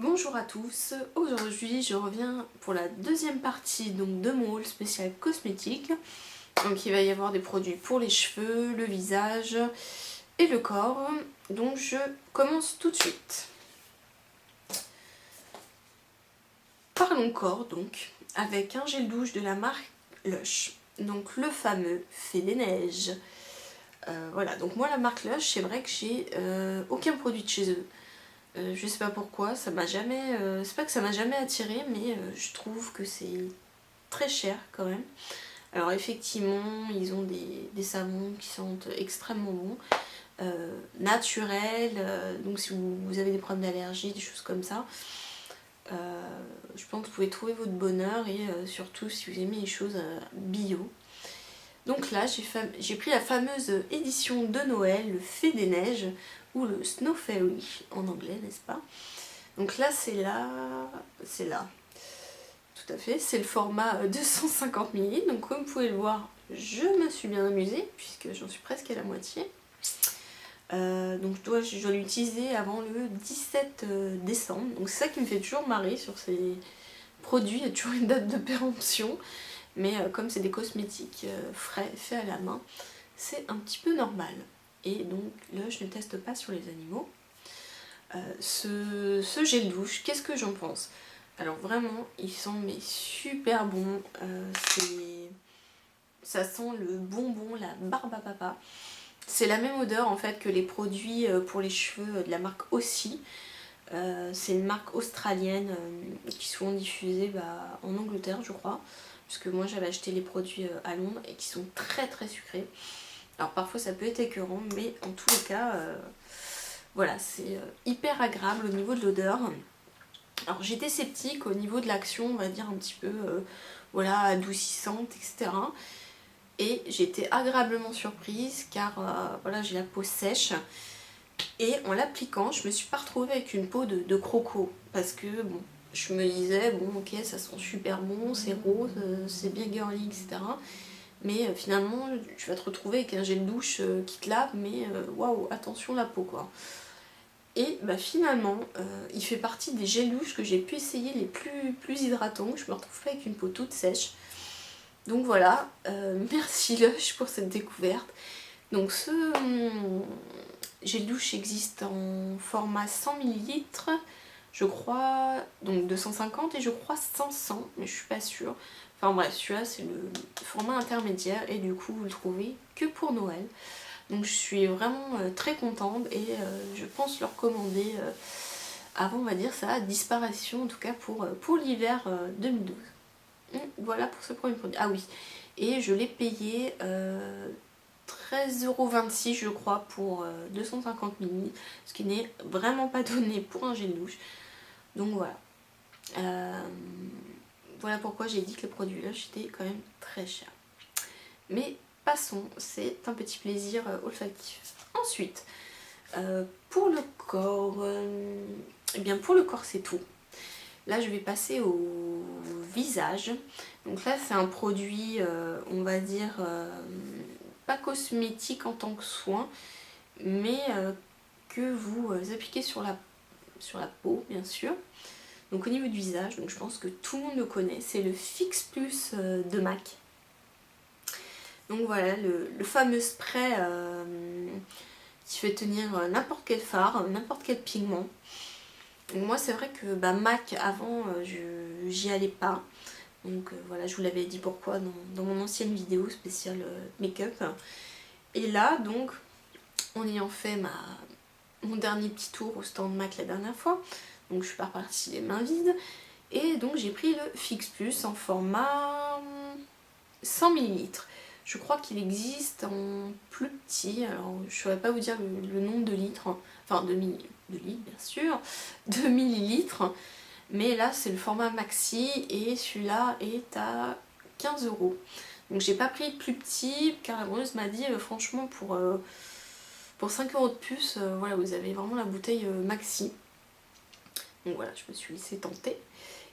Bonjour à tous, aujourd'hui je reviens pour la deuxième partie donc, de mon haul spécial cosmétique. Donc il va y avoir des produits pour les cheveux, le visage et le corps. Donc je commence tout de suite. Parlons corps donc, avec un gel douche de la marque Lush. Donc le fameux Fée des Neiges. Voilà, donc moi la marque Lush, c'est vrai que j'ai aucun produit de chez eux. Je sais pas pourquoi, ça m'a jamais. C'est pas que ça m'a jamais attiré, mais je trouve que c'est très cher quand même. Alors effectivement, ils ont des savons qui sentent extrêmement bons, naturels, donc si vous avez des problèmes d'allergie, des choses comme ça, je pense que vous pouvez trouver votre bonheur et surtout si vous aimez les choses bio. Donc là, j'ai pris la fameuse édition de Noël, le Fée des Neiges, ou le Snow Fairy en anglais, n'est-ce pas? Donc là, c'est là, tout à fait, c'est le format 250 ml. Donc comme vous pouvez le voir, je me suis bien amusée, puisque j'en suis presque à la moitié. Donc je dois l'utiliser avant le 17 décembre. Donc c'est ça qui me fait toujours marrer sur ces produits, il y a toujours une date de péremption. Mais comme c'est des cosmétiques frais, faits à la main, c'est un petit peu normal. Et donc là, je ne teste pas sur les animaux. Ce gel douche, qu'est-ce que j'en pense? Alors vraiment, ils sont mais super bons. Ça sent le bonbon, la barbe à papa. C'est la même odeur en fait que les produits pour les cheveux de la marque Aussi. C'est une marque australienne qui sont diffusés en Angleterre, je crois. Puisque moi j'avais acheté les produits à Londres et qui sont très très sucrés. Alors parfois ça peut être écœurant, mais en tous les cas, voilà, c'est hyper agréable au niveau de l'odeur. Alors j'étais sceptique au niveau de l'action, on va dire un petit peu voilà, adoucissante, etc. Et j'étais agréablement surprise car voilà, j'ai la peau sèche. Et en l'appliquant, je me suis pas retrouvée avec une peau de croco. Parce que bon, je me disais, bon ok, ça sent super bon, c'est rose, c'est bien girly, etc. Mais finalement, tu vas te retrouver avec un gel douche qui te lave, mais waouh, attention la peau quoi. Et bah, finalement, il fait partie des gels douches que j'ai pu essayer les plus hydratants. Je me retrouve pas avec une peau toute sèche. Donc voilà, merci Lush pour cette découverte. Donc ce gel douche existe en format 100 ml, je crois, donc 250 et je crois 500, mais je suis pas sûre. Enfin bref, celui-là c'est le format intermédiaire et du coup vous le trouvez que pour Noël. Donc je suis vraiment très contente et je pense le recommander avant, on va dire, sa disparition, en tout cas pour l'hiver 2012. Voilà pour ce premier produit. Ah oui, et je l'ai payé 13,26 € je crois pour 250 ml, ce qui n'est vraiment pas donné pour un gel douche. Donc voilà. Voilà pourquoi j'ai dit que le produit là était quand même très cher. Mais passons, c'est un petit plaisir olfactif. Ensuite, pour le corps, eh bien pour le corps c'est tout. Là je vais passer au visage. Donc là c'est un produit, on va dire, pas cosmétique en tant que soin, mais que vous appliquez sur la peau bien sûr. Donc au niveau du visage, donc je pense que tout le monde le connaît, c'est le Fix Plus de MAC. Donc voilà, le fameux spray qui fait tenir n'importe quel fard, n'importe quel pigment. Donc moi c'est vrai que MAC avant j'y allais pas. Donc voilà, je vous l'avais dit pourquoi dans mon ancienne vidéo spéciale make-up. Et là donc, en ayant fait mon dernier petit tour au stand MAC la dernière fois, donc je suis pas repartie les mains vides. Et donc j'ai pris le Fix Plus en format 100 ml. Je crois qu'il existe en plus petit, alors je ne saurais pas vous dire le nombre de litres, enfin de litres bien sûr, de millilitres, mais là c'est le format maxi et celui-là est à 15 €. Donc j'ai pas pris le plus petit car la vendeuse m'a dit franchement pour 5 € de plus, voilà, vous avez vraiment la bouteille maxi. Donc voilà, je me suis laissée tenter.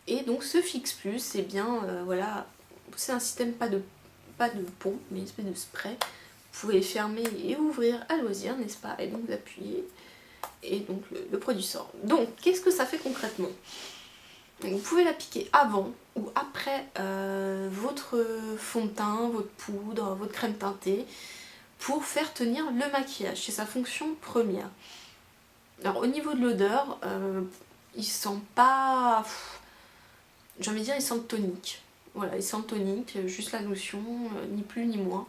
Et donc ce Fix Plus, et bien voilà, c'est un système pas de pompe, mais une espèce de spray. Vous pouvez fermer et ouvrir à loisir, n'est-ce pas? Et donc vous appuyez et donc le produit sort. Donc qu'est-ce que ça fait concrètement? Donc, vous pouvez l'appliquer avant ou après votre fond de teint, votre poudre, votre crème teintée pour faire tenir le maquillage. C'est sa fonction première. Alors au niveau de l'odeur, il sent pas... J'ai envie de dire, il sent tonique. Voilà, il sent tonique, juste la notion, ni plus ni moins.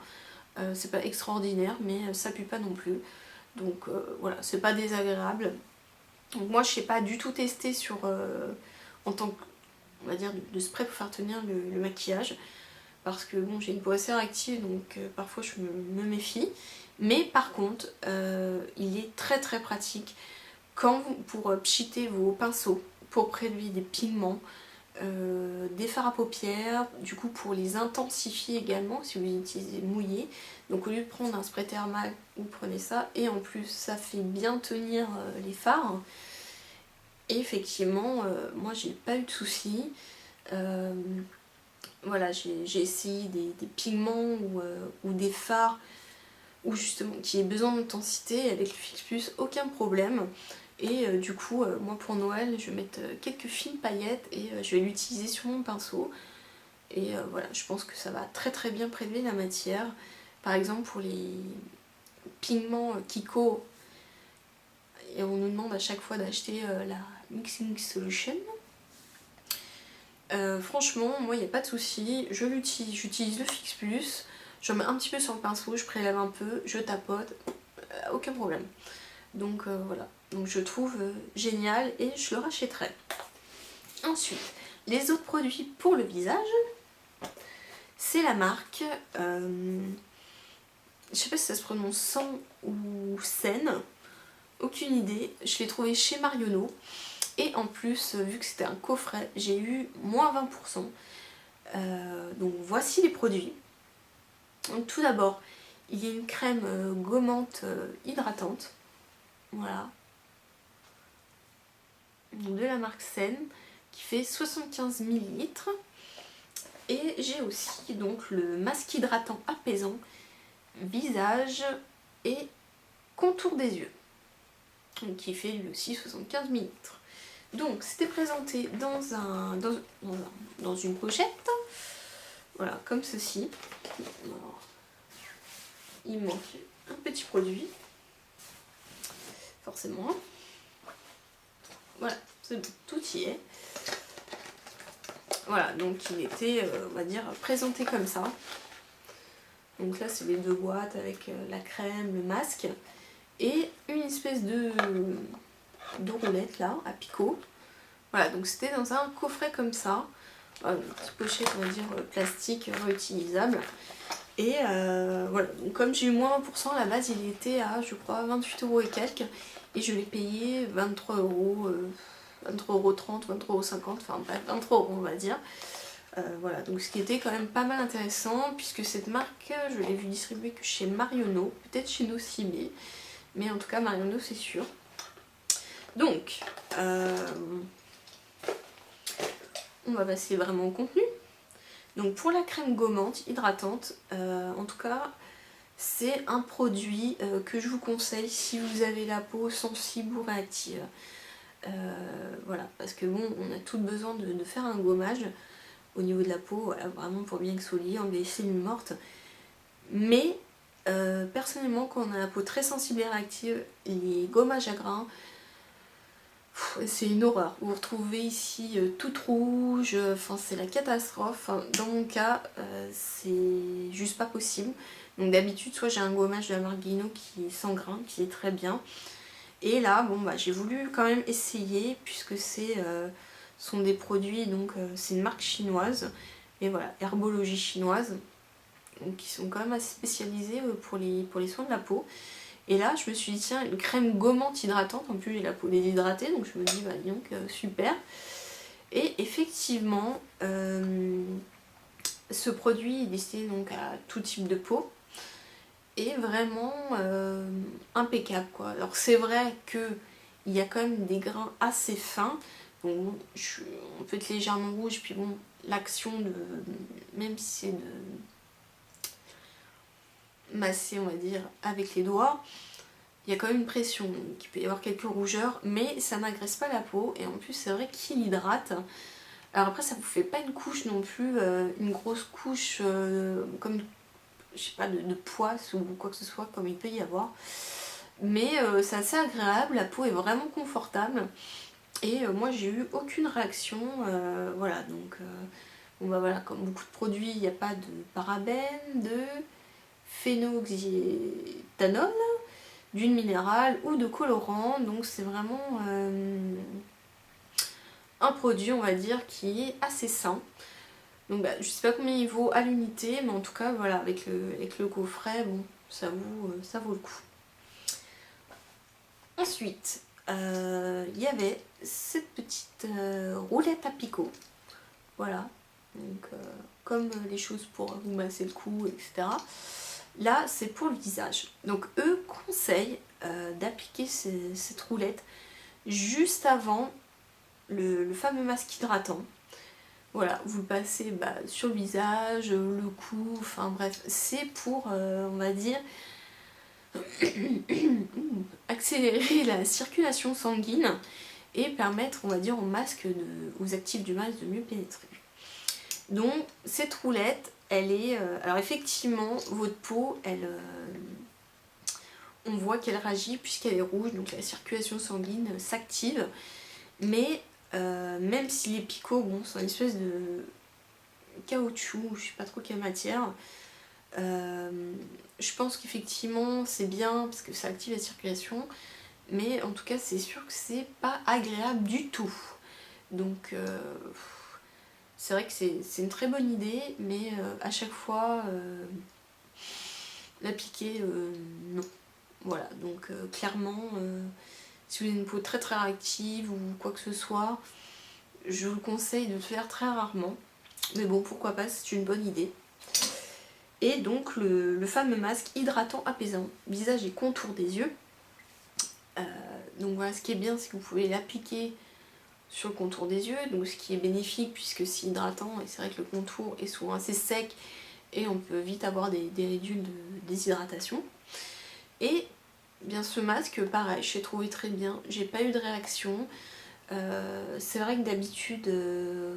C'est pas extraordinaire, mais ça pue pas non plus. Donc voilà, c'est pas désagréable. Donc moi je sais pas du tout tester sur en tant que, on va dire, de spray pour faire tenir le maquillage. Parce que bon, j'ai une peau assez réactive, donc parfois je me méfie. Mais par contre, il est très très pratique quand pour pchiter vos pinceaux, pour prélever des pigments, des fards à paupières, du coup pour les intensifier également si vous utilisez mouillé. Donc au lieu de prendre un spray thermal, vous prenez ça et en plus ça fait bien tenir les fards. Et effectivement, moi j'ai pas eu de soucis. Voilà, j'ai essayé des pigments ou des fards ou justement qui aient besoin d'intensité avec le Fix Plus, aucun problème. Et du coup, moi pour Noël, je vais mettre quelques fines paillettes et je vais l'utiliser sur mon pinceau. Et voilà, je pense que ça va très très bien prélever la matière. Par exemple pour les pigments Kiko, et on nous demande à chaque fois d'acheter la Mixing Solution. Franchement, moi il n'y a pas de souci, j'utilise le Fix Plus, je mets un petit peu sur le pinceau, je prélève un peu, je tapote, aucun problème. Donc voilà, donc je trouve génial et je le rachèterai. Ensuite, les autres produits pour le visage, c'est la marque, je sais pas si ça se prononce San ou Sen, aucune idée, je l'ai trouvé chez Marionneau. Et en plus, vu que c'était un coffret, j'ai eu moins 20%. Donc voici les produits. Donc tout d'abord, il y a une crème gommante hydratante. Voilà. Donc de la marque Sen, qui fait 75 ml. Et j'ai aussi donc le masque hydratant apaisant, visage et contour des yeux. Donc, qui fait lui aussi 75 ml. Donc c'était présenté dans une pochette, voilà, comme ceci. Alors, il manque un petit produit, forcément. Voilà, c'est bon, tout y est. Voilà, donc il était, on va dire, présenté comme ça. Donc là c'est les deux boîtes avec la crème, le masque, et une espèce de roulette là, à picot. Voilà, donc c'était dans un coffret comme ça, une petite pochette on va dire plastique réutilisable. Et voilà, donc comme j'ai eu moins 1%, à la base il était à je crois 28 € et quelques, et je l'ai payé 23 €, 23,30 €, 23,50 €, enfin bref 23 € on va dire. Voilà, donc ce qui était quand même pas mal intéressant, puisque cette marque je l'ai vu distribuer que chez Marionneau, peut-être chez Nocibé, mais en tout cas Marionneau c'est sûr. Donc on va passer vraiment au contenu. Donc pour la crème gommante hydratante, en tout cas c'est un produit que je vous conseille si vous avez la peau sensible ou réactive. Voilà, parce que bon, on a tout besoin de faire un gommage au niveau de la peau, voilà, vraiment pour bien exfolier, enlever les cellules mortes. Mais personnellement, quand on a la peau très sensible et réactive, les gommages à grains, c'est une horreur. Vous vous retrouvez ici toute rouge, enfin c'est la catastrophe. Enfin, dans mon cas, c'est juste pas possible. Donc d'habitude, soit j'ai un gommage de la marque Guino qui est sans grain, qui est très bien. Et là, bon bah j'ai voulu quand même essayer, puisque sont des produits, donc c'est une marque chinoise. Et voilà, herbologie chinoise. Donc qui sont quand même assez spécialisés pour les soins de la peau. Et là, je me suis dit, tiens, une crème gommante hydratante. En plus, j'ai la peau déshydratée, donc je me dis, bah dis donc, super. Et effectivement, ce produit est destiné donc à tout type de peau. Et vraiment impeccable, quoi. Alors, c'est vrai qu'il y a quand même des grains assez fins. Donc, on peut être légèrement rouge, puis bon, l'action de. Même si c'est de masser, on va dire, avec les doigts, il y a quand même une pression, donc il peut y avoir quelques rougeurs, mais ça n'agresse pas la peau, et en plus c'est vrai qu'il hydrate. Alors après ça vous fait pas une couche non plus, une grosse couche comme, je sais pas, de poisse ou quoi que ce soit, comme il peut y avoir. Mais c'est assez agréable, la peau est vraiment confortable. Et moi j'ai eu aucune réaction, voilà, donc bon bah voilà, comme beaucoup de produits, il n'y a pas de parabènes, de phénoxyéthanol, d'huile minérale ou de colorant, donc c'est vraiment un produit, on va dire, qui est assez sain. Donc bah, je sais pas combien il vaut à l'unité, mais en tout cas voilà, avec le coffret, bon, ça vaut le coup. Ensuite, il y avait cette petite roulette à picot, voilà, donc comme les choses pour vous masser le cou, etc. Là c'est pour le visage, donc eux conseillent d'appliquer cette roulette juste avant le fameux masque hydratant. Voilà, vous le passez sur le visage, le cou, enfin bref, c'est pour, on va dire, accélérer la circulation sanguine et permettre, on va dire, aux actifs du masque de mieux pénétrer. Donc cette roulette, elle est, alors effectivement, votre peau, on voit qu'elle réagit puisqu'elle est rouge, donc la circulation sanguine s'active, mais même si les picots, bon, sont une espèce de caoutchouc, je sais pas trop quelle matière, je pense qu'effectivement c'est bien parce que ça active la circulation, mais en tout cas c'est sûr que c'est pas agréable du tout. Donc c'est vrai que c'est une très bonne idée, mais à chaque fois l'appliquer, non. Voilà, donc clairement, si vous avez une peau très très réactive ou quoi que ce soit, je vous conseille de le faire très rarement. Mais bon, pourquoi pas, c'est une bonne idée. Et donc le fameux masque hydratant apaisant, visage et contour des yeux. Donc voilà, ce qui est bien, c'est que vous pouvez l'appliquer sur le contour des yeux, donc ce qui est bénéfique puisque c'est hydratant, et c'est vrai que le contour est souvent assez sec et on peut vite avoir des ridules de déshydratation. Et bien ce masque, pareil, je l'ai trouvé très bien, j'ai pas eu de réaction. C'est vrai que d'habitude,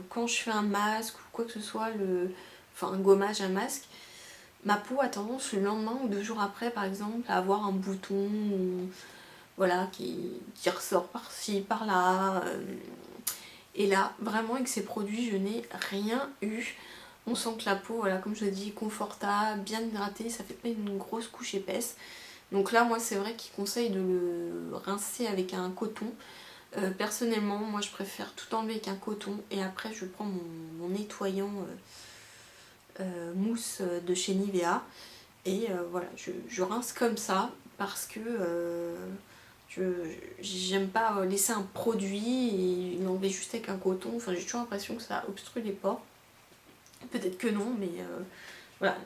quand je fais un masque ou quoi que ce soit, enfin un gommage à masque, ma peau a tendance le lendemain ou 2 jours après par exemple à avoir un bouton ou, voilà, qui ressort par-ci, par-là. Et là, vraiment avec ces produits, je n'ai rien eu. On sent que la peau, voilà, comme je dis, confortable, bien hydratée, ça fait pas une grosse couche épaisse. Donc là, moi, c'est vrai qu'ils conseillent de le rincer avec un coton. Personnellement, moi, je préfère tout enlever avec un coton et après, je prends mon nettoyant mousse de chez Nivea. Et voilà, je rince comme ça parce que j'aime pas laisser un produit et l'enlever juste avec un coton. Enfin, j'ai toujours l'impression que ça obstrue les pores. Peut-être que non, mais voilà,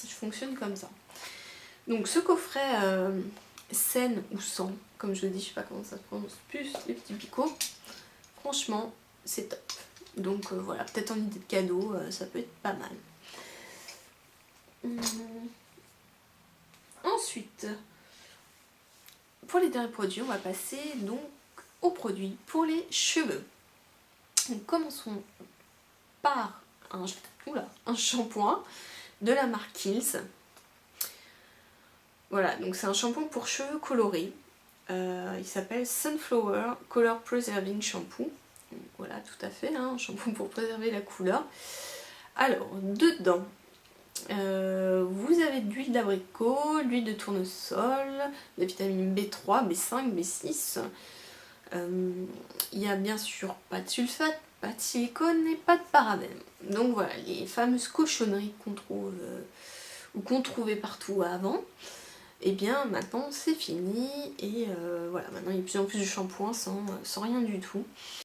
je fonctionne comme ça. Donc ce coffret saine ou sans, comme je dis, je sais pas comment ça se prononce, plus les petits picots, franchement, c'est top. Donc voilà, peut-être en idée de cadeau, ça peut être pas mal. Ensuite, pour les derniers produits, on va passer donc aux produits pour les cheveux. Donc commençons par un shampoing de la marque Kiehl's. Voilà, donc c'est un shampoing pour cheveux colorés. Il s'appelle Sunflower Color Preserving Shampoo. Donc voilà, tout à fait, un shampoing pour préserver la couleur. Alors, dedans, vous avez de l'huile d'abricot, l'huile de tournesol, de la vitamine B3, B5, B6. Il y a bien sûr pas de sulfate, pas de silicone et pas de parabènes. Donc voilà, les fameuses cochonneries qu'on trouve ou qu'on trouvait partout avant. Et bien maintenant c'est fini et voilà, maintenant il y a de plus en plus de shampoings sans rien du tout.